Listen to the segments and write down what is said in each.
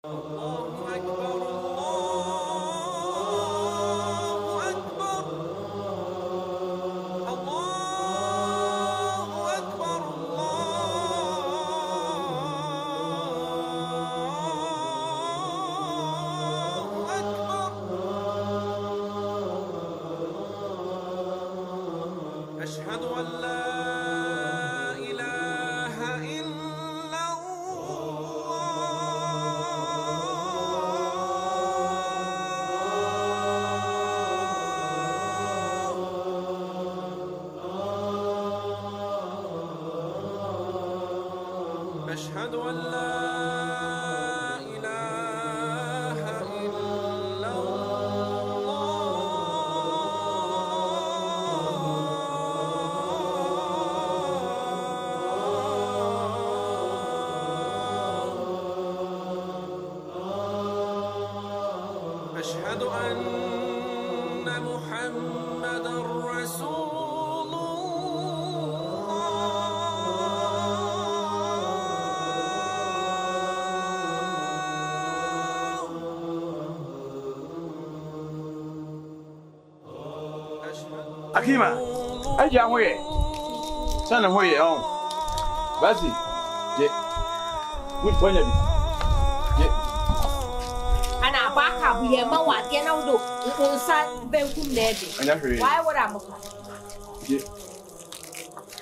أشهد أن لا إله إلا الله أشهد أن لا إله إلا أشهد أن محمدًا رسول الله Akima, aje ahoye. Sana hoye on. Basi. Je. Wifanya bi. Je. Ana baka buye ma wade na wodo. Nsa benkum na ede. Anya hwe. Why would am ka? Je.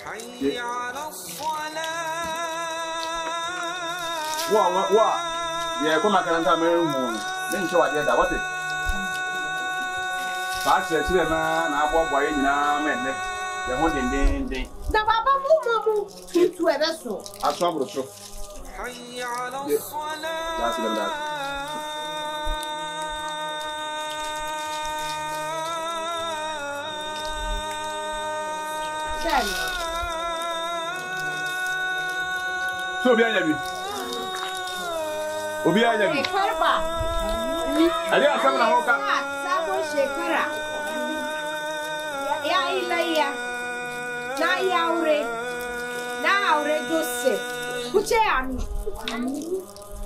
حي على الصلاة Wa. Ye ko makaranta mere mu no. Ne nche wade da wote. Ba chire na agbo ye nyina menne. Ye ho den. Da baba mu tutu ebe so. Aso abro so. حي على Ya الصلاة sile da. Chani. So obi anya bi. Obi anya bi. Karba. Ali asam na hoka. Sabo shekara. Ya ilaya. Na yaure. Na aure Joseph. Kuche ami.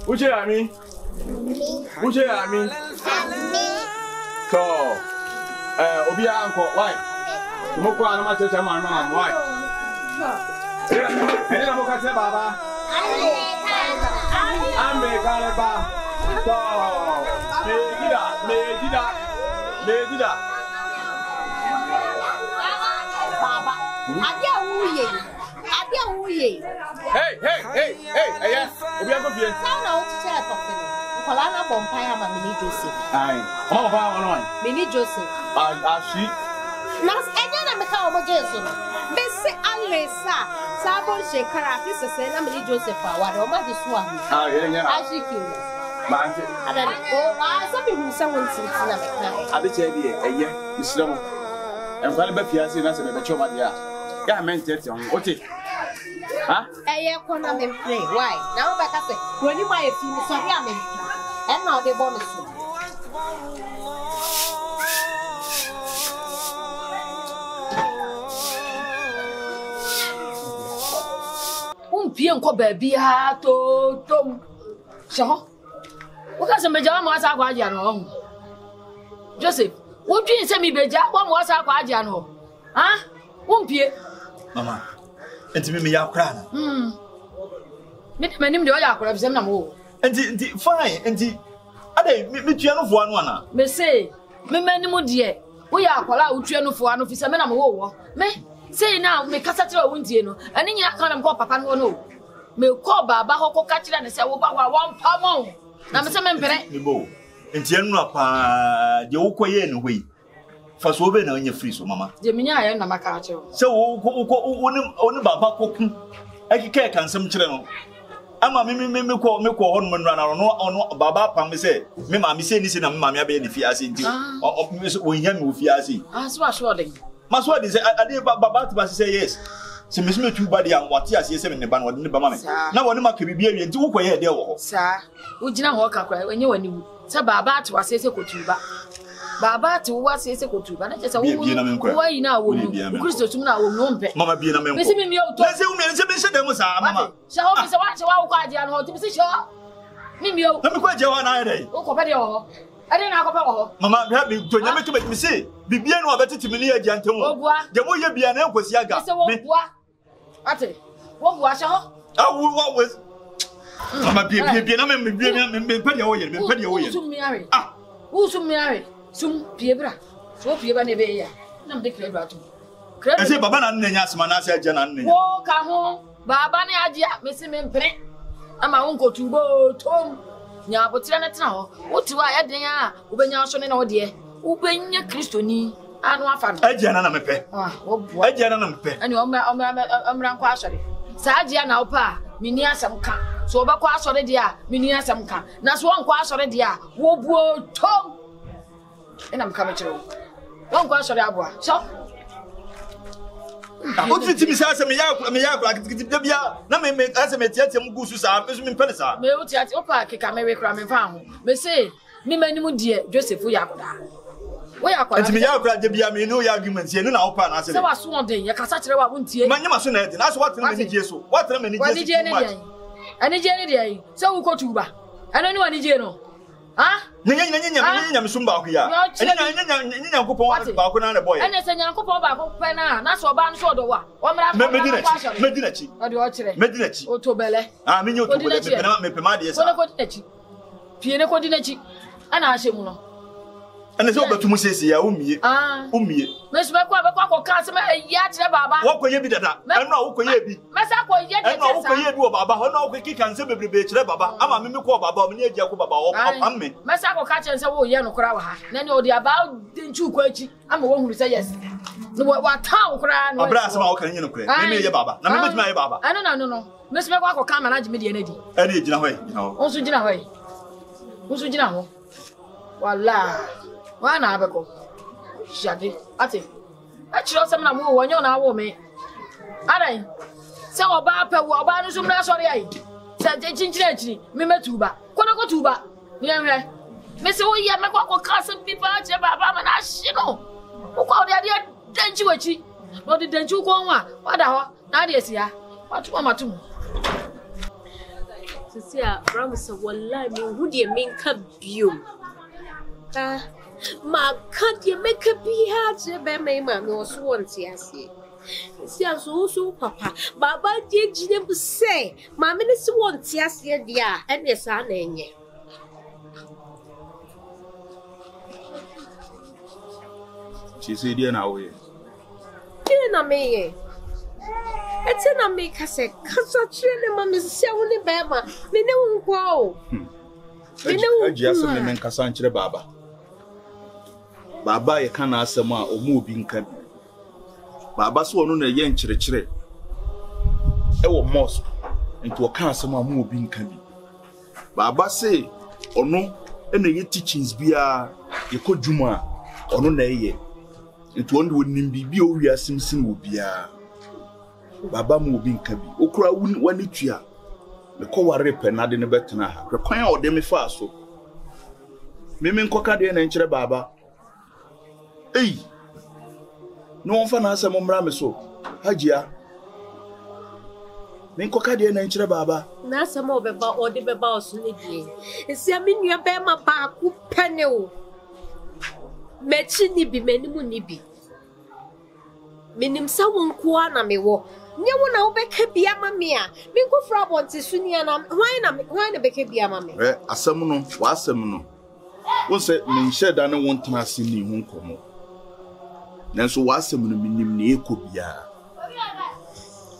Uche ami. So, obi anko, why? Tumoko ana ma cheche ma na why? Ene na moka se baba. Ame kale ba. So, medida. Baba. Adia wuye. Hey, eye. Obi anko fie. Now na uchi chere toke no. Nkola na bompai ha ma mini Joseph. Ai. Omo ba wono ai. Mini Joseph. Ashi. Nas enya na meka omo Jesu no. Be se Alesa. Sabo shekara fi se na mini Joseph awade o ma de so ahu. Ah, enya. Ashiki. Mante. Ada o wa so bi hu se won tinti na meka. Ade che die eye. Islam. Enkwale ba fiase na se be be choma dia. Ya mente te on. Ote. Ha? Eye ko na me play. Why? Na o ba ka se. Woni ma ye fi mi so ya me. En na o de bo me so. Pie nko baabia tom so wo ka se meja mo asa kwa agia no Joseph wo dwin se mi beja wo mo asa kwa agia no ha wo pie mama enti me ya kra na me de manim de o ya kra bisem na mo enti fine enti ade me tua no fo anu ana me say me manim de wo ya akwala wo tua no fo anu fi se me na mo wo me say now me kasa tire wo ndie no ani nya kan na ko papa no me ko baba ko ka tire ne se wo ba wa pamon na me se me mpere me bo enti anu apa de wo koye no hoi fa so be na anya free so mama je me nya ya na maka ache se wo oni baba ko ku akike kan sam kire no ama me ko ho no nra na no baba pam me se me ma me se ni se na me ma me abe ni fi ase nti wo nya me wo fi ase so asho de maso de say ade baba to say yes se mesime tu ba de an wate ase se me ne ba no de ne ba ma me na woni maka bibia wie nti wo koye de wo ho sa wo gina ho ka kwa enye wani wu se baba to ase se kotuba baba to wo ase se kotuba na se wo yi na wo nu Kristo tum na wo nu mpe mama bie na me nko me mi o to se wo me se be se dem sa mama sha ho se wa kwa dia no ho ti se sha Mimio. Na me kwa jewa na ere. O ko pede ho. Ade na ko pe ho. Mama, me ha me to nya me to me say, bibia no abetete me ne agya ntem o. Je mo ye bia na enkosi aga. Me se wo bua. Ate. Wo bua sha ho. Ah, what was Mama bia na me pede wo ye, me pede wo ye. Sum mi are. Ah. Wo sum mi are. Sum pie bra. So pie ba na be ya. Na me de credit ato. I say baba na nnenya asema na ase agya na nnenya. Wo ka ho. Baba ne agya me se me mpre. Ama wo nkotu bo tom. Nya abotire na tena ho. Wo ti wa ya den a wo benya so ne na wo de. Wo benya kristoni anu afa no. Agya na mepe. Ah, wo bua. Agya na mepe. Ani omra nkwa asore. Sa agya na wo pa, mini asem ka. So obekwa asore de a, mini asem ka. Na so nkwa asore de a, wo buo tom. Ina mka me kire wo. Wo nkwa asore aboa. So O ti mi sa me ya kitikiti bia na me ase me tiatia mu gusu sa me so me pele sa. Me wo tiatia o pa keka me we kra me fa ho. Me say mi manimu die Joseph yakoda. Wo yakoda. Enti me ya kra de bia me no ya argument ye no na wo pa na ase. Se wa so on den ye kasa kire wa wontie. Ma nyama so na edi na so what na me die so. What na me die so. Wani je ne die. Ani je ne die. Se wo ko tuba. Ano ni wani je no. Ha? Nyanya misumba ku ya. Nyanya nkopon ba ku na na boy. Ene se nyankopon ba ku pe na so ba nso do wa. O mra Medinachi. O de o kire. Medinachi. O to bele. Ah, me nyo to bele me pe ma de sa. Ko dinachi. Pie ne ko dinachi. Ana ahye mu no. Ene se obetum sesi ya umie. Ah. Umie. Me so be kwa ka se me ya kire baba. Wo koye bi dada. Eno a wo koye bi. Me sa ko ye de. Eno a wo koye bi wo baba. Ono wo kiki kan se bebrebe kire baba. Ama me ko baba, me ne agya ko baba wo pam me. Me sa ko ka kire se wo ye no kora wa ha. Na ne o de aba nchu kwa achi. Ama wo huru se yes. No wa town kora no. Abra asema wo kan yin no kora. Me ye baba. Na me betuma ye baba. No. Me so be kwa ka manage me de na di. Ene gina ho. Onso gina ho. Onso gina ho. Wala. Wa na abeko. Shade. Ate. Achiro sem na wo wonyo na wo me. Adan. Se oba pa wo oba no so mra sori ai. Se je chinchire achiri me metuba. Kono ko tuba. Ni enwe. Me se wo ye me kwa ka sem pipa che baba ma na hye no. Wo kwa de ade danchi wachi. No de danchi ko nwa. Wada ho. Na de sia. Watu matum. Sisia Ramsa wallahi me hu de menka bio. Ma can't you make a be hard by my man or so on? See, so papa, Baba did you say, my minister wants yes, dear, and yes, I name ye. She said, dear, now we. Didn't me. It's in a make us a cause of Mamma's selling Bama. Me no go. Me no just a man Cassantre Baba. Baba ye kana asema omu bi nka bi. Baba so ono na ye nkyerechire. E wo mosque. Nti o ka asema omu bi nka bi. Baba say ono ena ye teachings bia ye kodwuma ono na ye. Nti ono wo nim bibia o wi asimsin wo bia. Baba mu obi nka bi. Okura wani tua. Me ko ware pe na de ne betena ha. Kwan a o de me fa so. Me nkoka de na nkyere baba. Hey, no one fan answer Mumra me so. Hajia. Minkoka de na nkyere baba. Na sama obeba ode beba osunedie. Esi ami nua be ma ba ku pene o. Mechi ni bi menimu ni bi. Menim sa wonko na mewo. Nye wo na obeka bia ma me a. Minko fra bonte sunia na hwan na beka bia ma me. Asem no, wa asem no. Wo se menhye da ne wontena ase ni hu nkomo. Nanso wasem no minim ne ekobia.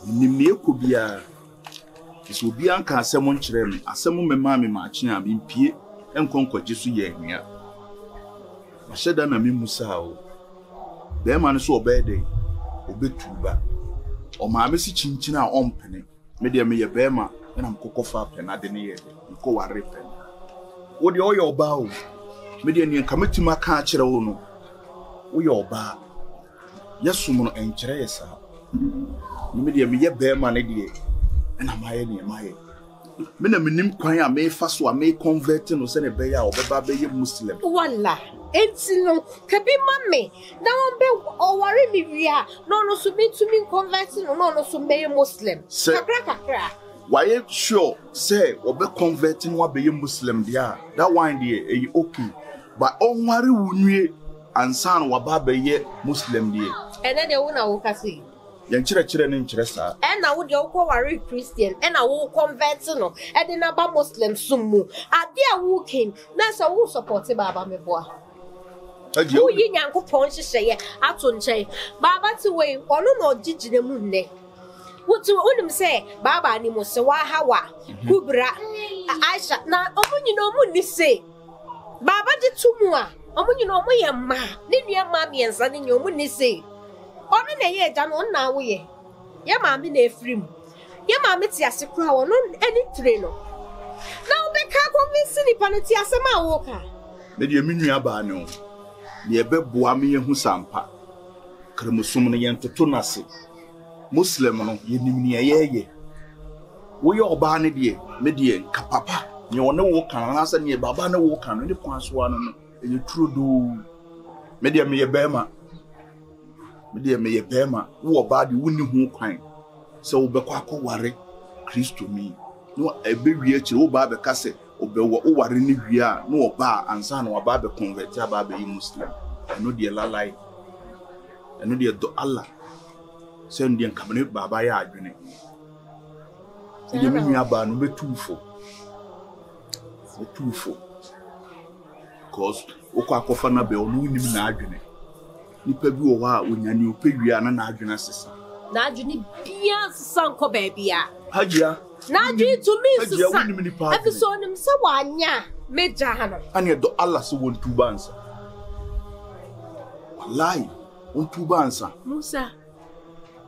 Minim ne ekobia. Kiso obi anka asem nkyere me, asem mema me maachi a bimpie enkonkwaje so ye ahua. Mahye na memusa o. Be ma no so obede, obetuba. O ma me si chinchina a ompene. Me de me ye be ma, na mkokofa pena de ne ye. Nko ware pena. Wo de oyo oba o. Me de ne nkametima ka akere wo no. Wo ye oba. Yasum no enkyere yesa. Me de me ye be ma ne de. Na maye ne maye. Me na menim kwan a me fa so a me convert no se ne be ya obeba be ye Muslim. Wala. Enti no kabi mame na won be o ware mi wia no so me to me convert no so be Muslim. Kakra. why sure say obe converting wa be Muslim dia that one dey okay but on worry wunwie ansan wa ba be Muslim dia ene de wo na wo kasi yan kire ne nkire sa ena wo de wo worry Christian ena wo convert no e de na ba Muslim sumu ade a wo kin na so wo support baba me boa wo yi Nyankopon hyehyeye ato nkyɛn baba ti we ɔno na ɔgyigire mu nne wotu onim say baba ni mo se wa hawa kubra Aisha na omunyina omunni se baba de tumu a omunyina omoye ma ne nua ma miensa ne nyo omunni se ono na ye agya no na wo ye ye ma me na efrim ye ma me ti ase kura wo no eni tre no na obeka convince ni paneti asema wo ka me de minua ba ne o ne ebeboa me yehu sampa kremusum ne yentoto nase Muslim no yenim ne yeye wo ye oba ne de me de nkapapa ne wone wo kan na asa ne baba ne wo kan ne kwanso ano no eye trudo me de me ye bema wo oba de woni hu kwan se wo bekọ akọware Kristo mi no ebe wi akire wo ba be kase obewo wo ware ne wi a no oba ansa na oba be convert aba be Muslim no de lalai no de do Allah send the company baba ya adwene e me nua ba no betufo cause okọ akọfa na be onu nim na adwene nipa bi wo ha onyane opewia na adwene sesa na adwene bia sesa nko ba bia hajia na adwene to me sesa episode episode nim se wanya meja hano ane do Allah se won tuba ansa wallahi won tuba ansa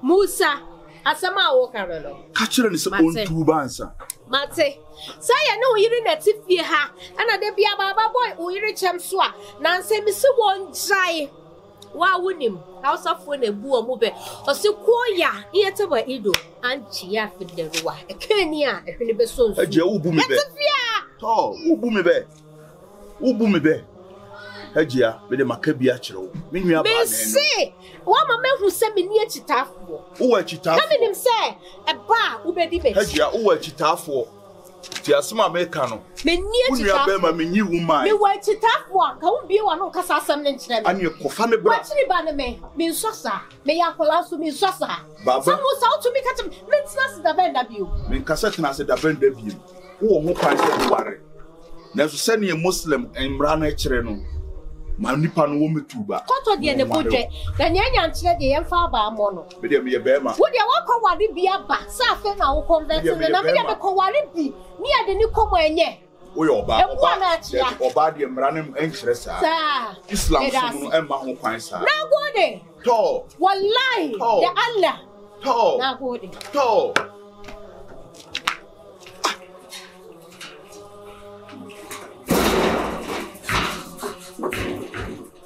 Musa asama wo karolo ka kire ni se on tuba ansa mate saya na oyire na tifie ha ana de bia baba boy oyire chem so a na nsem se won jai wa wonim hausafo na bu omo be ose koya iyete ba ido anchi ya fideruwa ekani a ehwene be sonso aje wo bu mi be to wo bu mi be Hajia, be the Macabia chiro. Minua ba na say, wa mama hu se me ni achitafo. Wo achitafo. Na me nim say, e ba wo be di be. Hajia, wo achitafo. Ti asema America no. Me ni achitafo. Unua be ma me nyi woman. Me wa achitafo an ka wo bie wa no kasa asem ne nkyere me. Ani kofa me bra. Wa chiri ba ne me nsosa. Me ya kola so me nsosa. Baba. Samu sa to me catch me tina se da benda bio. Me kasa tina se da benda bio. Wo ho kwan se ware. Na so se ne Muslim emra na kire no. Manipa no wo metuba koto de ne bodwe na nyanya nkyere de yemfa ba amo no be de me be ma wo de wakọware bia ba sa fe na wo convert na me de me kọware bi ni ade ni komo enye wo yo ba oba de mra ne enkyere sa Islam so no emma ho kwan sa na gode to wallahi de Allah to na gode to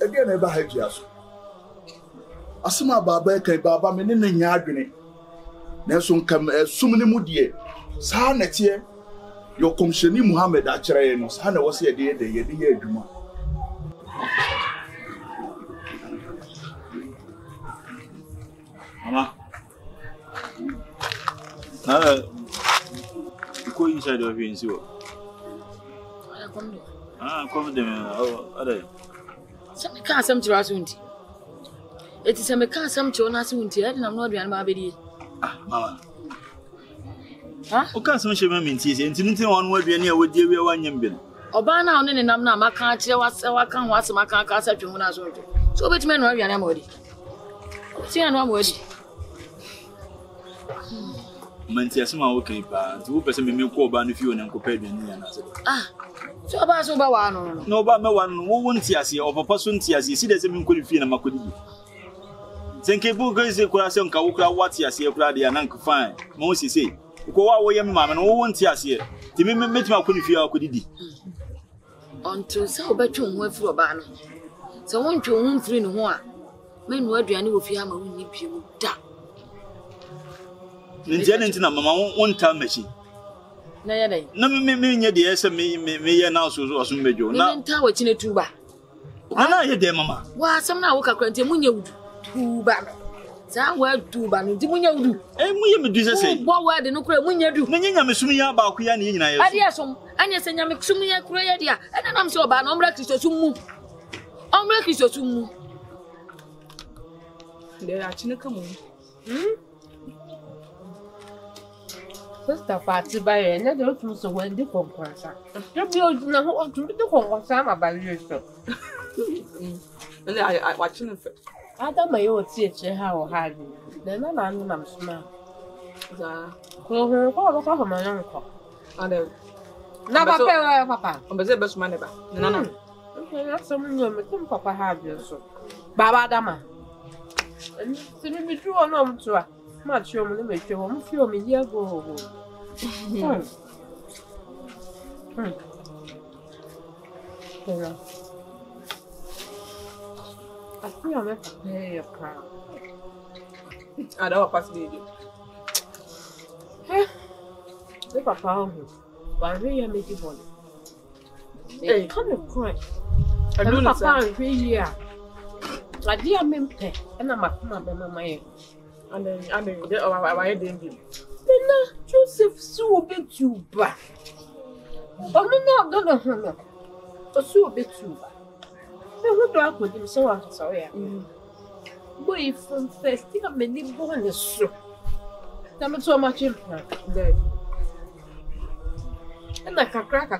again eba hajia so asema baba kai baba me ne nya adwene na so nkam sum ne mu de saa na tie yo komsheni Muhammad a kire no saa na wose ye de adwuma mama go inside of you and see what come them other Some can't some to us. It is a mechanism to us, and I'm not being my baby. Mama. Okay, some shame means anything one word be near with you, one young bill. Obana, and I'm not my country, I can't watch my car such when I saw it. So, which men are you? I'm ready. See, I'm ready. Mantiasma, okay, but 2% me call ban if you and Uncle Pedro. So about so one. No, but no one won't see us of a person see as you see the same could feel a macudi. Thank you, Bogus, a class on Kawuka, what you see a crowd and Uncle Fine. Mostly say, go away, mamma, and won't see us here. The men met my could feel could be. Until so bedroom went through a ban. So won't you won't 3 in 1. Men were draining with your mamma, we need you down. The Jenny, mamma won't tell me. No, me, dear, me, now so soon be you. Now, tower in a tuba. I know you, dear mamma. Why, some now work at Quentin when you do, Sa word to ban di munya udu. Muye me du say. Bo word no kura munya du. Me nyanya me sum ya ba ku ya ne nyina yeso. Ade asom, anya se nyame sum ya kura ya dia. Ena nam se oba na omra Kristo sum mu. Omra Kristo sum mu. Le a chine kamu. Sister Fatty by na do tun so when the conqueror. You be na ho tun the conqueror ma ba yeso. Le I watching it. Ada ma yo tie che ha o ha ni. Na na anu na msuma. Za. Ko ma na ko. Ade. Na papa papa. On beze be suma ne ba. Na. Na so mu no me tum papa ha bi so. Baba Adama. Se me tu ono mtu a. Ma chi o mu me twe o mu fi o me ye go. I feel I'm going to pay your car. I don't pass the day. The papa, but really make it money. Hey, come and cry. I do not papa, really. I dear me, and I'm a my and then why didn't you? Then Joseph so bit too bad. Oh, no. So bit too bad. Who do I put him so out? Sorry. Boy, from first, think of many bonus. Tell me so much impact. And I can crack,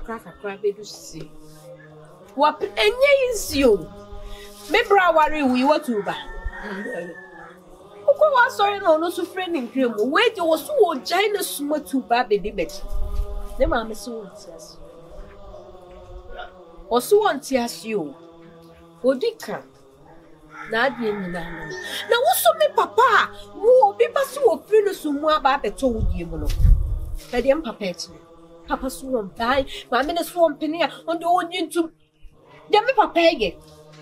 baby, see. What any is you? Maybe I worry we were too bad. Who was sorry, no, so friend in cream. Wait, you was so giant small too bad, baby, bet. The mamma so says. Or so on tears you. Odika. Nadia Nana. Now, also me papa, who be pasu of Venus more about the told you, Molo. But the Papa, Papa swam die, my minister swam penny on the onion to Demi Papa.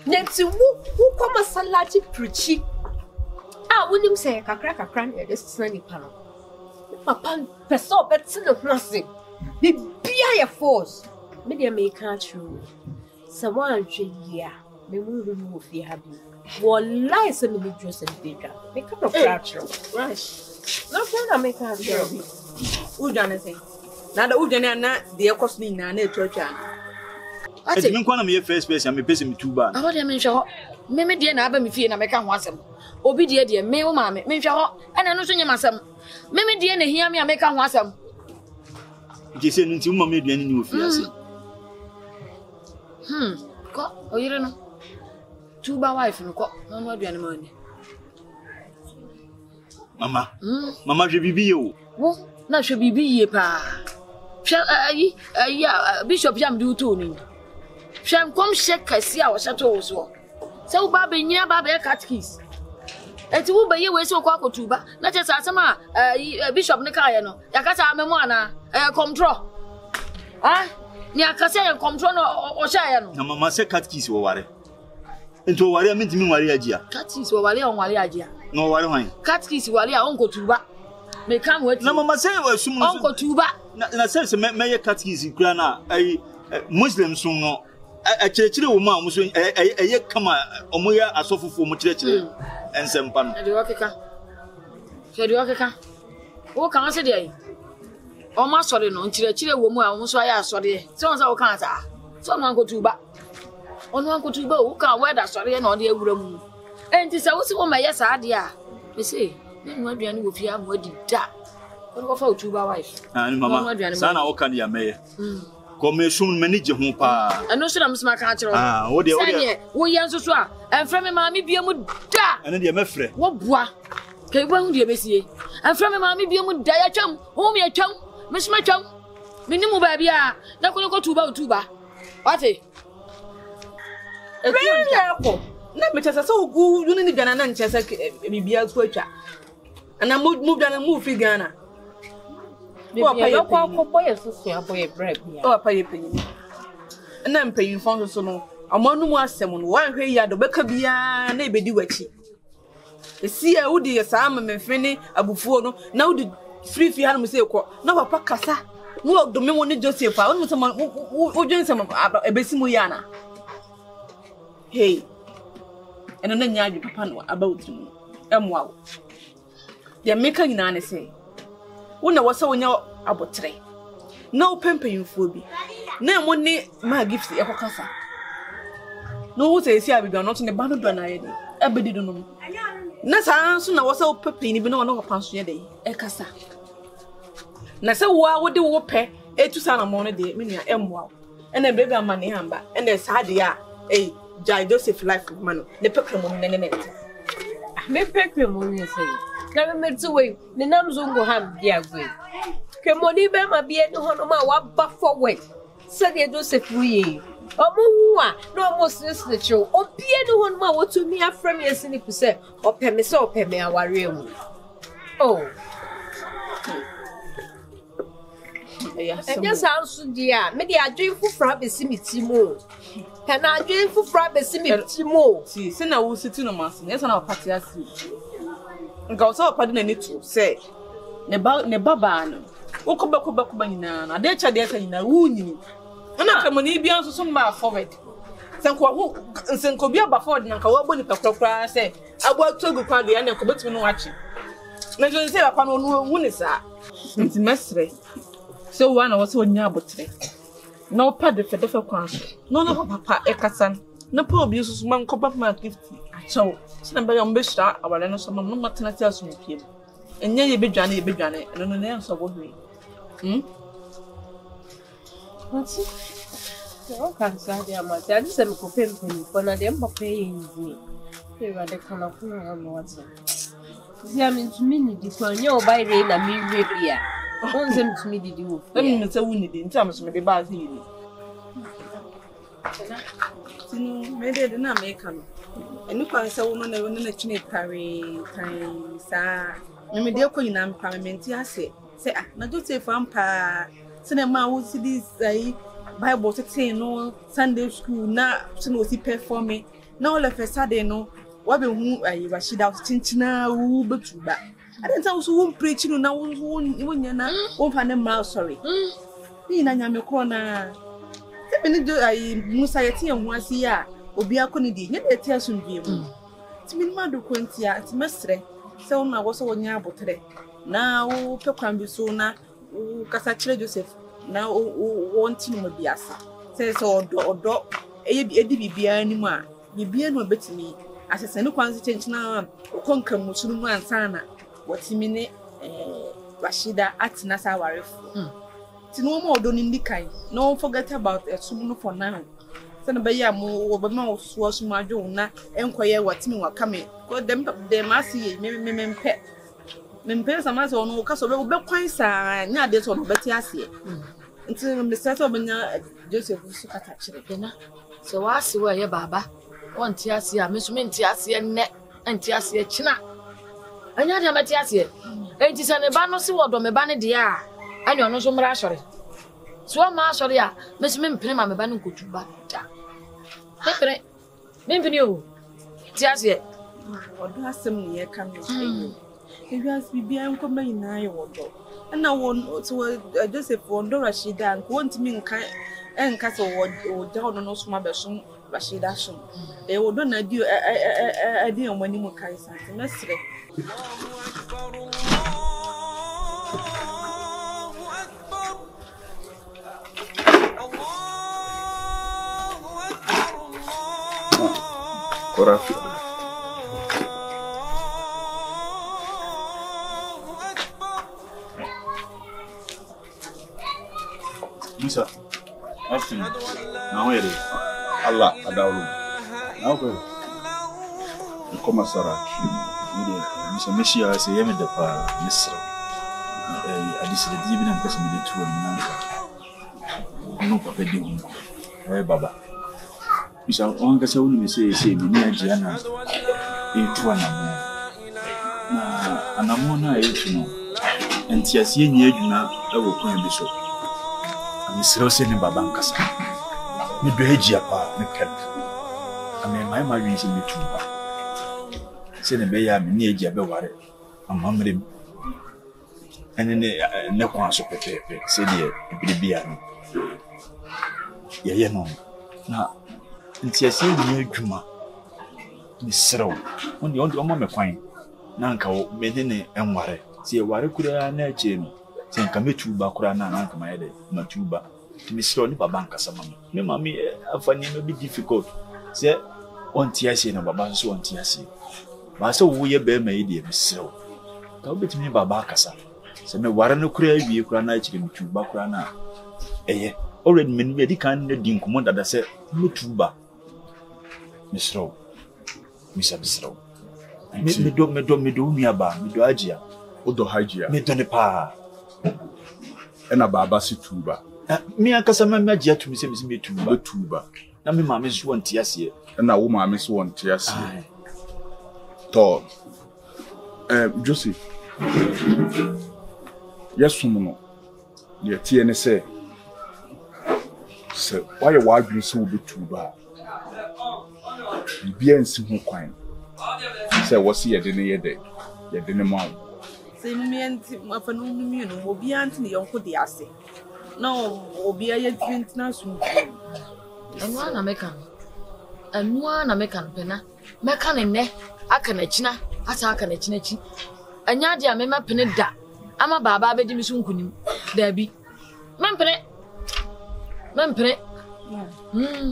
Nancy, who come a salati preachy. I wouldn't say a crack a cranny at this sunny panel. Papa, Pesso, but sin of nothing. Be a force. Maybe I may catch you. Someone, yeah. Me move fi habi. Wallahi se me Joseph Bega. Me come of fracture. Right. No friend make her be. Who done say? Na da who done na de cost ni na church an. Ati me kwa na me first person me pese me tuba. Aho de me hwe ho. Me de na aba me fie na me ka ho asem. Obi de me wo ma me hwe ho. Ana no so nyem asem. Me de na hia me ka ho asem. Ji se nti mo me duane ni ofi ase. Ko oyire no. Tuba wife no ko no no aduane ma ni. Mama. Mama hwe bibi ye o. Wo na hwe bibi ye pa. Hwe bishop jam du to ni. Hwe nkom hye kasi a wo hyeto wo so. Se wo ba benyina ba be catechist. Eti wo be ye we se ko akotuba. Na che sa asem a bishop ne ka ye no. Yakasa amemu ana control. Ah? Ni akasa ye control no o hye ye no. Na mama se catechist wo ware. Ento ware am ntimi ware agia. Catechist wo ware on ware agia. No ware hwan. Catechist ware a onko tuba. Me kan wati. Na mama say wa sum no. Onko tuba. Na say me ye catechist kura na ai Muslim sum no. A chirechire wo ma mo so ye kama omo ya asofofo mo chirechire. Ensempa no. Edi okeka. Edi okeka. Wo kan se de ai. O ma sori no chirechire wo mu a wo so ya asori. Se won sa wo kan sa. So no onko tuba. Onu ankotuba wo ka weda sori na ode awura mu enti se wo si wo ma ye sa ade a me say me nu aduane wo fia mo adi da ko fa otuba wife ani mama sana wo kan ya meye ko me sum me ni je ho pa eno so na msma ka akiro wo de wo yanso so a enfra me maami bia mu da ene de me frɛ wo boa ke bo hu de besie enfra me maami bia mu da ya twam wo me twam me sma twam me ni mu ba bia na ko tuba otuba wate Really? Na me chese so gu yu ni Ghana na nchese bibia so atwa. Ana move Ghana move fi Ghana. Bibia yo kwa boy so boy bread bia. O pa ye penyi. Na mpenyi fon so no. Amanu mu asem no wan hwe ya do beka bia na ebedi wachi. Esi e wudi ye sa ma mfini abufuo no na wudi free fi han mu se ko. Na papa kasa. No do me woni Joseph a wonu se wo dwen se ebesi mu ya na. Hey, and then you papa no about you. emwa de meka nyina ne se wo na wose wonya abotre na opempanyimfo bi na mo ne ma gift ekokasa no wo se esi abibia no to ne ba no do na ye de abedi do no na saa so na wose opempanyini bi na wo panso ye de ekasa na se wo a wo de wo pe etu sa na mo no de menua emwa ena baby amane hamba ena saa de a Jai Joseph life man ne pekre mo ne me pekre mo ne se na me tu we ne nam zungo ham dia gwe ke mo ni be ma bie ne hono ma wa ba forward se de Joseph ye omo hu a na omo sisi chill o bie ne hono ma wotu mi afrem ye sini ku se opeme se opeme aware mu oh enya sansu dia me de adwen fufura be simiti mu kana adwen fufura be simiti mu si se na wo siti no mas ne se na opati asi nga so opadi na nitu se ne baba no wo koba nyina na de cha nyina wu nyini na kamoni bia nso so ma forward senko bia ba forward na ka wo boni kakrakra se abo atogu kwa de ya na ko betumi no wachi na jo se ba kwa no wu ni sa nti mesre so one was so nyabotre no pa de fedefe kwanso no papa ekasan no pa obi susu man ko papa ma gift acho so na be yom be shira awale no so no matena ti aso mpiem enye ye bedwane no ne nso bo hwe what's o kan sa dia ma ta di se me ko pempeni ko na de mbapa ye nzi e wa de kana ko no what's dia min tumi ni di ko nye o bai re na mi we bia on se mtumi didi wo em me se wuni di nti amso me de ba se yiri tinu me de na me ka no eni kwa se wo no na chine pare kan sa me de ko nyina mpa me nti ase se na Joseph ampa se na ma wo si di sai Bible 16 no Sunday school na se no si perform na all of a sudden no wa be hu ayi Rashida chinchina wu betuba I didn't tell you preaching now. One fan of sorry. Nina Yamekona. I Musayati and once ya, Obia Conidi, yet a tear soon be. It's been Madu Quintia, it's Mestre. So now was on Yabotre. Now, Pocambi sooner, Casachre Joseph. Now, wanting Mobiasa. Says or dog, a be anymore. Be no better me. As a senu change now, conquer Musulman and Sana. What you mean, Rashida at Nasa Warif. No more don't indicate. No forget about a sumo for now. Send a bayamo over mouse was my jona, enquire what me were coming. Got them, they must see me pet. Mempe some as on Castle will be quite sad, not this one, but yes, until Mr. Tobina Joseph attached dinner. So I see where your baba. One tiasia, Miss Mintiasia net and tiasia china. Anya de matiasie enti se ne ba no se wodo me ba ne de a anya no so mra sori so ma sori a me se me mpene ma me ba no kotuba da pepere me mpene o tiasie wodo asem ne ye ka me ewias bibia nko ma nyina ye wodo na won so Joseph wondo Rashida nko wontimi nka so wodo no so ma be so Rashida so e wodo na di adi omani mu kai sa mesre Korafi. Musa, afternoon. Now where is Allah adaulu. Now where? Koma sara. Musa Meshia say yemi da pa Misra. Adisi da dibi na pesa mi de tuwa na. No papa di unko. Baba. Musa on ka se wonu me say bi ni agia na tuwa na mo. Na anamo na etu no. Enti asie nyi adwuna ewo kwan bi so. Misra se ni baba nkasa. Mi do agia pa me pet. Ame mai ma wi se mi tuwa. Se ne be ya me ni agia be ware. Amamrem. Ene ne kwa so pepepe se de bibia no. Ye no. Na nti ase ni adwuma. Misra. On de o ma me kwan. nanka wo menene enware se ware kura na ache no se nka metuba kura na nanka mayede matuba timi siro ni baba nka sama me mami afani me be difficult se onti ase na baba nso onti ase ba se wo ye be ma yede me siro ka obetimi baba kasa se me ware no kura awie kura na ache metuba kura na eye already men be di kan na din komo dada se metuba me siro me do miaba me do ajia Odo hajia. me do ne pa Ena baba si tuba. me akasa me ajia to me se me tuba Tuba. na me ma me so anti ase Ena wo maame so won te ase. To. Joseph. Yesum no. Ye tie ne se. Se why you wadwin so be tuba. Bibia nsi ho kwan. Se wo se ye de ne ye de. Ye de ne ma. Se me anti afanu mi no obi anti ne yonko de ase. Na obi aye twint na so. Enwa na mekan pena. Mekan ne aka na china, asa aka na china chi. Anya de amema pene da. Ama baba abedi mi so nkunim. Da bi. Mempene.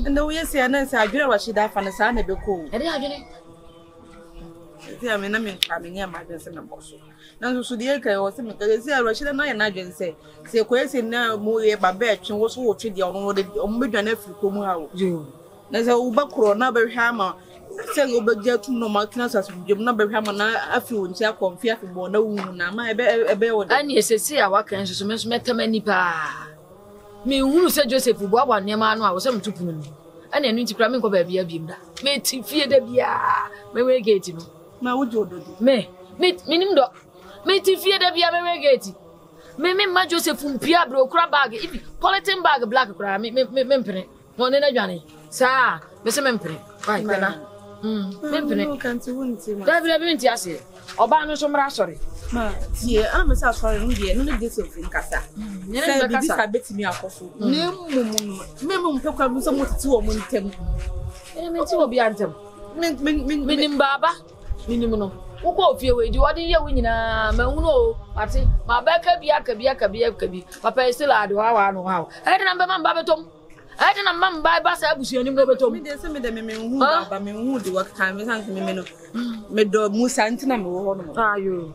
Ndo we se ana se adwere wa shida fa na sa na be ko. E de adwene. Se amena me nka me nya ma adwen se na boso. Na so de ka wo se me ka se wa shida na ya na adwen se ko ese na mo ye baba etwe wo so wo twe de ono de o medwa na afiri ko mu ha wo. Na se wo ba kro na be hwa ma se go be je tu no ma kina sa so dwem na be hwa ma na afi wo ntia konfi afi bo na wu na ma ebe wo de. Ani esesi a wakan so me so metamani pa. Me hunu se Joseph bo aba nema no a wo se mtupunu ni. Ani enu ntikra me nko ba bia biem da. Me ti fie da bia. Me we gate no. Ma wo jodo di. Me nim do. Me ti fie da bia me we gate. Me ma Joseph mpia bro kura bag ifi polythene bag black kura me mpene. Mo ne na dwane. Sa me se me mpene. Vai pena. Me mpene. Kanti wonti ma. Da bia be nti ase. Oba no so mra sori. Ma tie ana me sa sori no de no ne Joseph nkasa. Nyene be Bi kasa. sa betimi akoso. Ne mumu me mpekwa mu so motiti wo mu ntem. Me ti obi antem. Minim baba. Minim no. Uko ofie we di odi ye wunyina mahunu o. Ate ma ba ka bi. Papa still ade wa no wa. E de na mba mba betom. E de na mba ba sa abusuanim no betom. Me de se me de me hu baba me hu di work time me san me no. Me do musa ntina me wo ho no. Ayo.